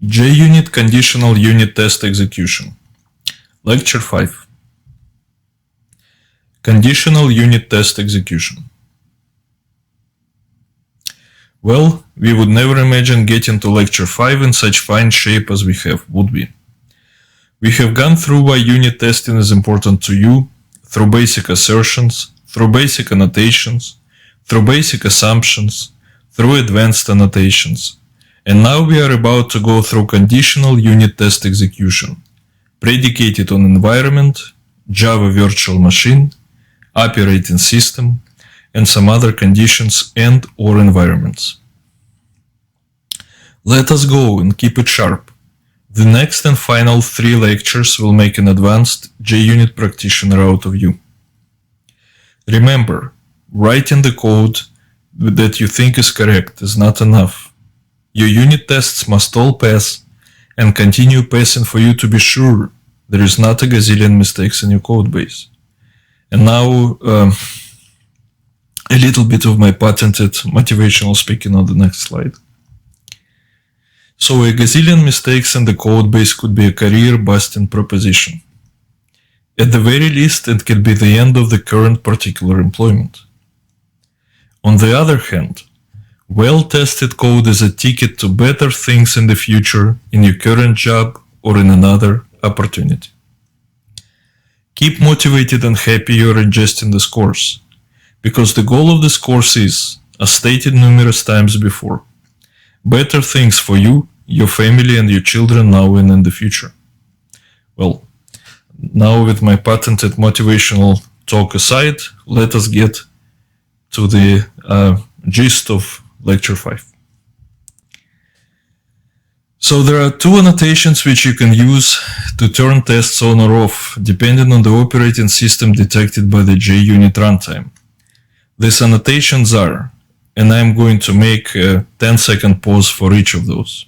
JUnit Conditional Unit Test Execution. Lecture 5. Conditional Unit Test Execution. Well, we would never imagine getting to Lecture 5 in such fine shape as we have, would we? We have gone through why unit testing is important to you, through basic assertions, through basic annotations, through basic assumptions, through advanced annotations. And now we are about to go through conditional unit test execution, predicated on environment, Java virtual machine, operating system, and some other conditions and/or environments. Let us go and keep it sharp. The next and final 3 lectures will make an advanced JUnit practitioner out of you. Remember, writing the code that you think is correct is not enough. Your unit tests must all pass and continue passing for you to be sure there is not a gazillion mistakes in your code base. And now, a little bit of my patented motivational speaking on the next slide. So a gazillion mistakes in the code base could be a career-busting proposition. At the very least, it could be the end of the current particular employment. On the other hand, well-tested code is a ticket to better things in the future in your current job or in another opportunity. Keep motivated and happy you're ingesting this course, because the goal of this course is, as stated numerous times before, better things for you, your family, and your children now and in the future. Well, now with my patented motivational talk aside, let us get to the gist of Lecture 5. So there are 2 annotations which you can use to turn tests on or off, depending on the operating system detected by the JUnit runtime. These annotations are, and I'm going to make a 10-second pause for each of those.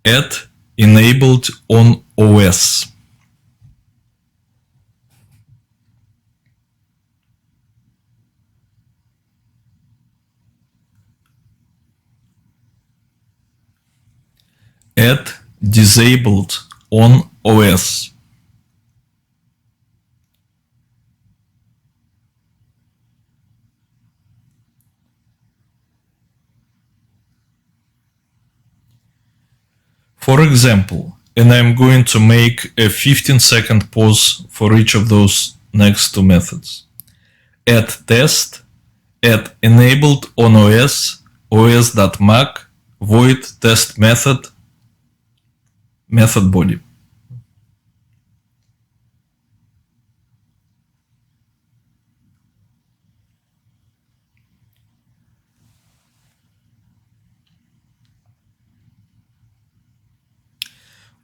At enabled on OS. At disabled on OS. For example, and I'm going to make a 15-second pause for each of those next 2 methods. At test, at enabled on OS, os.mac, void test method, method body.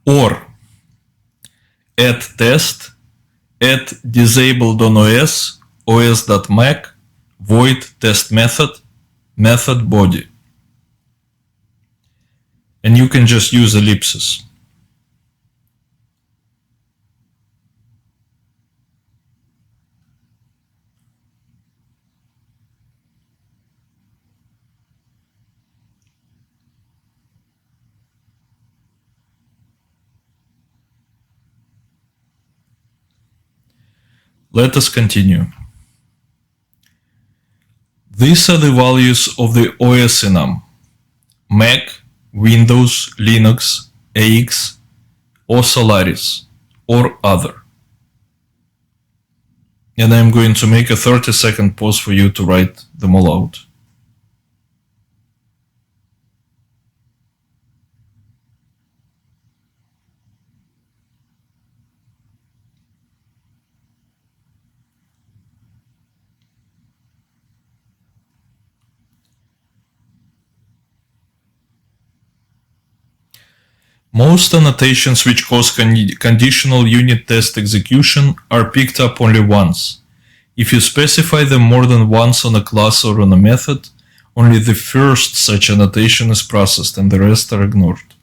Or at test, at disabled on OS, os.mac, void test method, method body. And you can just use ellipses. Let us continue. These are the values of the OS enum: Mac, Windows, Linux, AX, or Solaris, or other. And I'm going to make a 30-second pause for you to write them all out. Most annotations which cause conditional unit test execution are picked up only once. If you specify them more than once on a class or on a method, only the first such annotation is processed and the rest are ignored.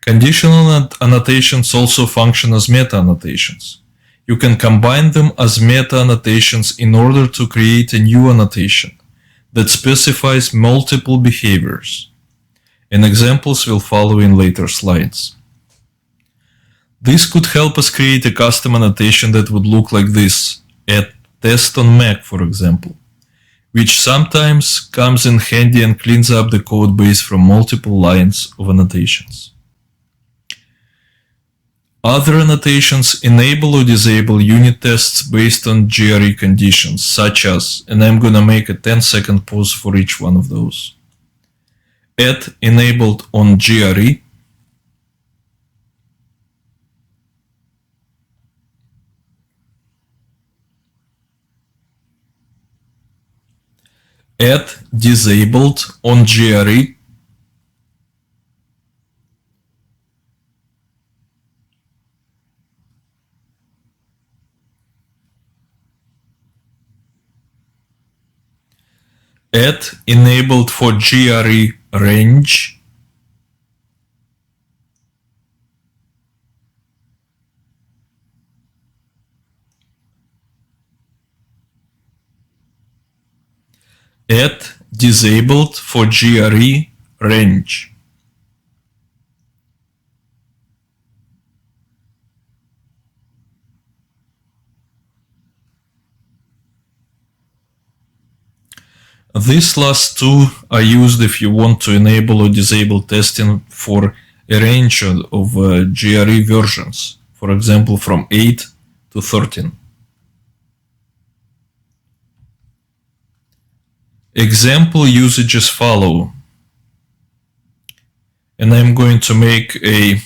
Conditional annotations also function as meta-annotations. You can combine them as meta-annotations in order to create a new annotation that specifies multiple behaviors. and examples will follow in later slides. This could help us create a custom annotation that would look like this, at test on Mac, for example, which sometimes comes in handy and cleans up the code base from multiple lines of annotations. Other annotations enable or disable unit tests based on GRE conditions, such as, and I'm gonna make a 10-second pause for each one of those. At enabled on GRE, at disabled on GRE, at enabled for GRE range, at disabled for GRE range. These last two are used if you want to enable or disable testing for a range of GRE versions, for example from 8 to 13. Example usages follow, and I'm going to make a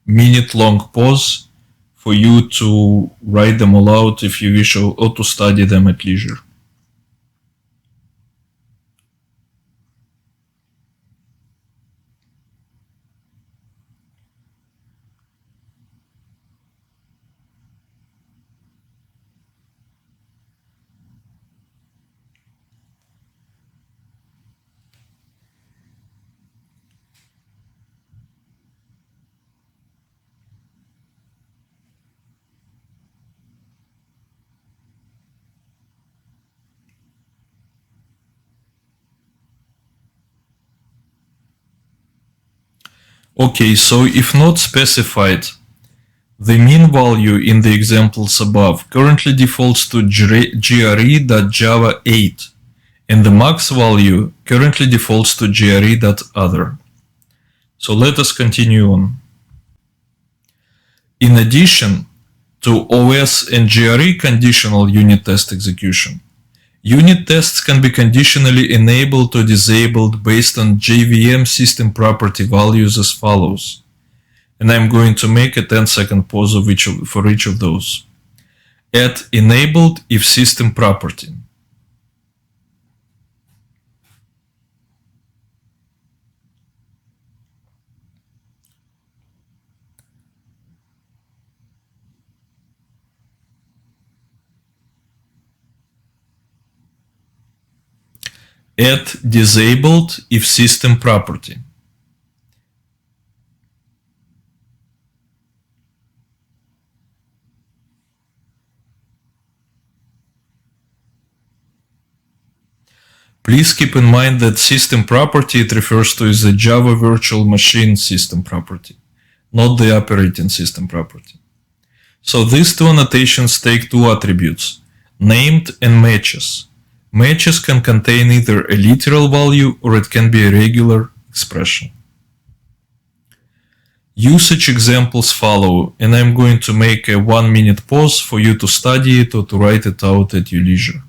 minute-long pause for you to write them all out if you wish, or to study them at leisure. Okay, so if not specified, the mean value in the examples above currently defaults to gre.java 8, and the max value currently defaults to gre.other. So let us continue on. In addition to OS and GRE conditional unit test execution, unit tests can be conditionally enabled or disabled based on JVM system property values as follows. And I'm going to make a 10-second pause for each of those. At enabled if system property. At disabled if system property. Please keep in mind that system property it refers to is the Java virtual machine system property, not the operating system property. So these two annotations take two attributes, named and matches. Matches can contain either a literal value or it can be a regular expression. Usage examples follow, and I'm going to make a 1-minute pause for you to study it or to write it out at your leisure.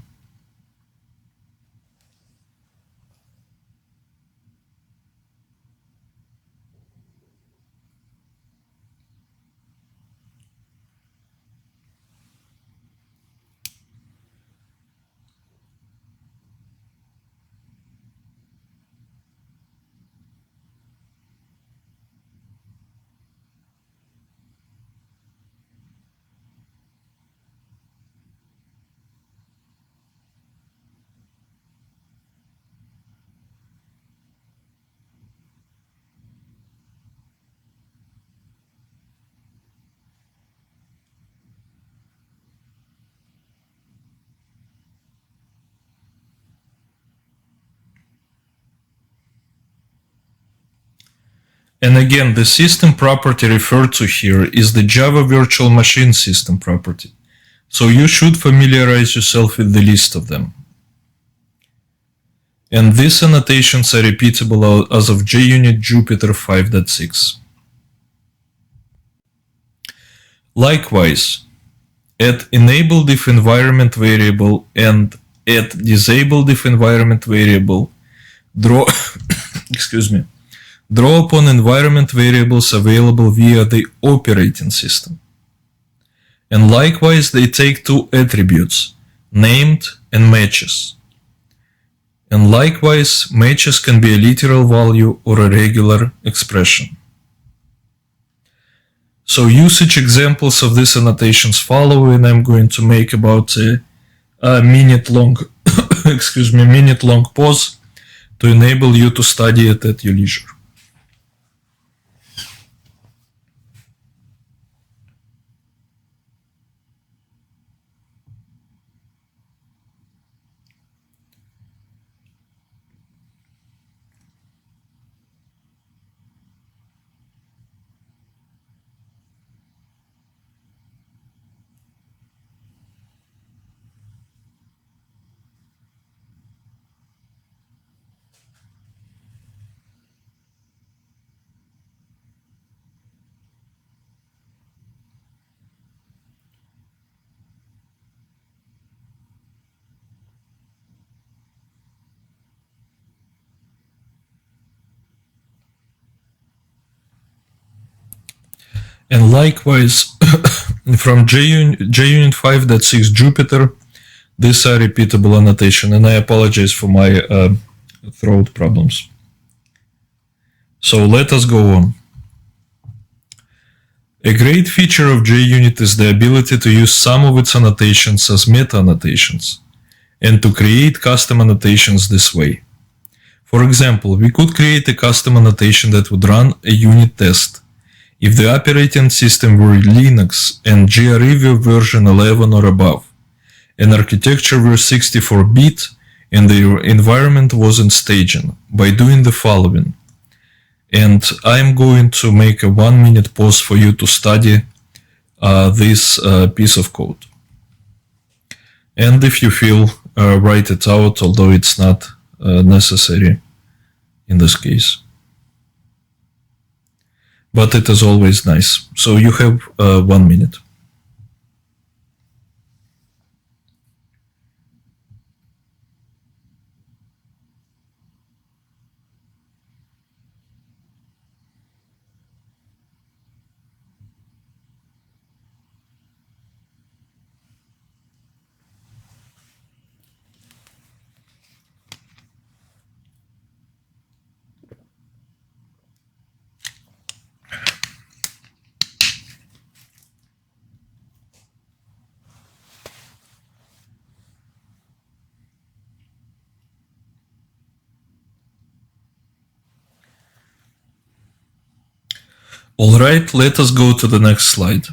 And again, the system property referred to here is the Java Virtual Machine system property. So you should familiarize yourself with the list of them. And these annotations are repeatable as of JUnit Jupyter 5.6. Likewise, at enable if environment variable and at disable if environment variable, draw upon environment variables available via the operating system. And likewise, they take two attributes, named and matches. And likewise, matches can be a literal value or a regular expression. So usage examples of these annotations follow, and I'm going to make about a minute-long minute-long pause to enable you to study it at your leisure. And likewise, from JUnit 5.6 Jupyter, these are repeatable annotation, and I apologize for my throat problems. So let us go on. A great feature of JUnit is the ability to use some of its annotations as meta-annotations, and to create custom annotations this way. For example, we could create a custom annotation that would run a unit test if the operating system were Linux and GRE were version 11 or above, and architecture were 64-bit and the environment wasn't staging, by doing the following. And I'm going to make a 1-minute pause for you to study this piece of code. And if you feel, write it out, although it's not necessary in this case. But it is always nice. So you have 1 minute. Alright, let us go to the next slide.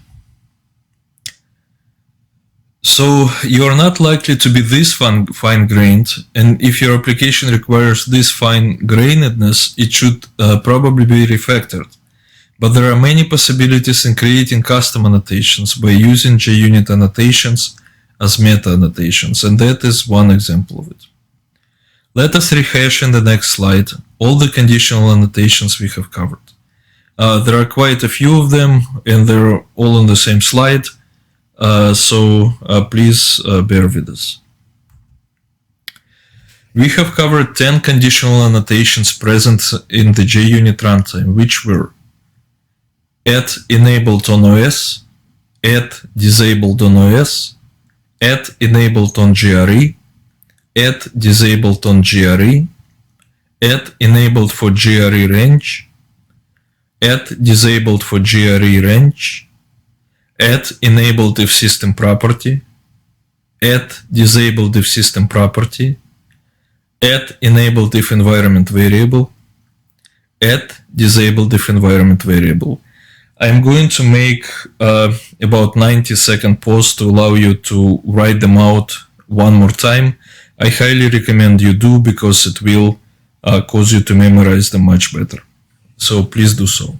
So you are not likely to be this fine-grained, and if your application requires this fine-grainedness, it should probably be refactored. But there are many possibilities in creating custom annotations by using JUnit annotations as meta-annotations, and that is one example of it. Let us rehash in the next slide all the conditional annotations we have covered. There are quite a few of them, and they're all on the same slide, so please bear with us. We have covered 10 conditional annotations present in the JUnit runtime, which were at enabled on OS, at disabled on OS, at enabled on GRE, at disabled on GRE, at enabled for GRE range, at disabled for GRE range, at enabled if system property, at disabled if system property, at enabled if environment variable, at disabled if environment variable. I'm going to make about 90-second pause to allow you to write them out one more time. I highly recommend you do, because it will cause you to memorize them much better. so please do so.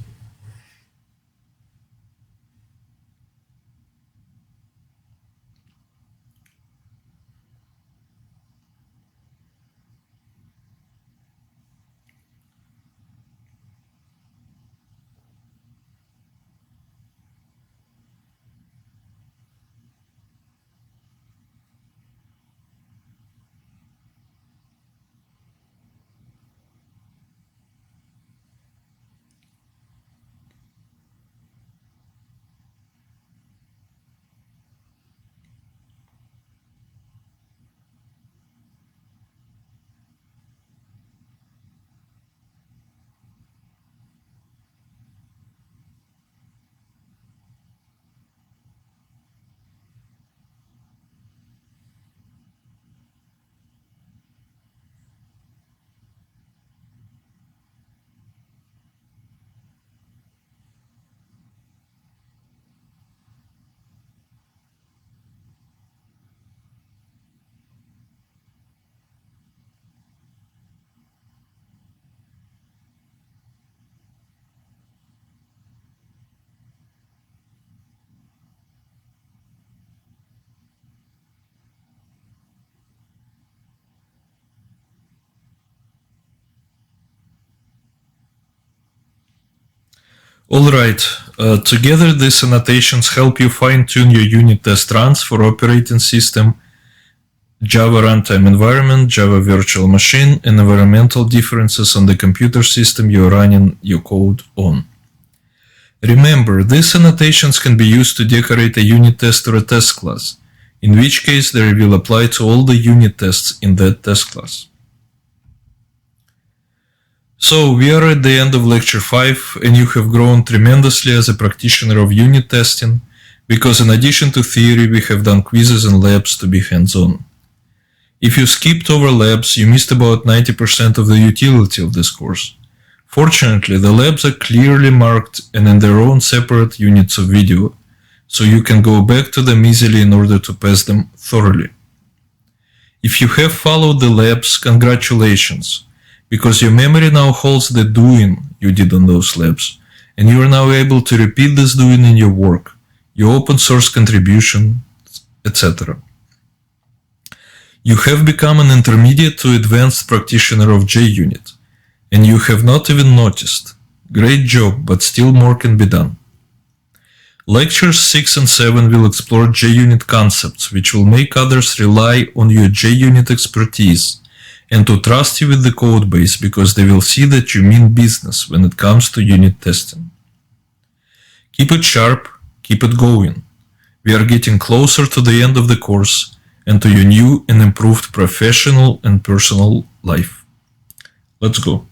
Alright, together these annotations help you fine-tune your unit test runs for operating system, Java runtime environment, Java virtual machine, and environmental differences on the computer system you're running your code on. Remember, these annotations can be used to decorate a unit test or a test class, in which case they will apply to all the unit tests in that test class. So, we are at the end of lecture 5, and you have grown tremendously as a practitioner of unit testing, because in addition to theory, we have done quizzes and labs to be hands-on. If you skipped over labs, you missed about 90% of the utility of this course. Fortunately, the labs are clearly marked and in their own separate units of video, so you can go back to them easily in order to pass them thoroughly. If you have followed the labs, congratulations, because your memory now holds the doing you did on those labs, and you are now able to repeat this doing in your work, your open source contribution, etc. You have become an intermediate to advanced practitioner of JUnit, and you have not even noticed. Great job, but still more can be done. Lectures 6 and 7 will explore JUnit concepts, which will make others rely on your JUnit expertise and to trust you with the codebase, because they will see that you mean business when it comes to unit testing. Keep it sharp, keep it going. We are getting closer to the end of the course and to your new and improved professional and personal life. Let's go.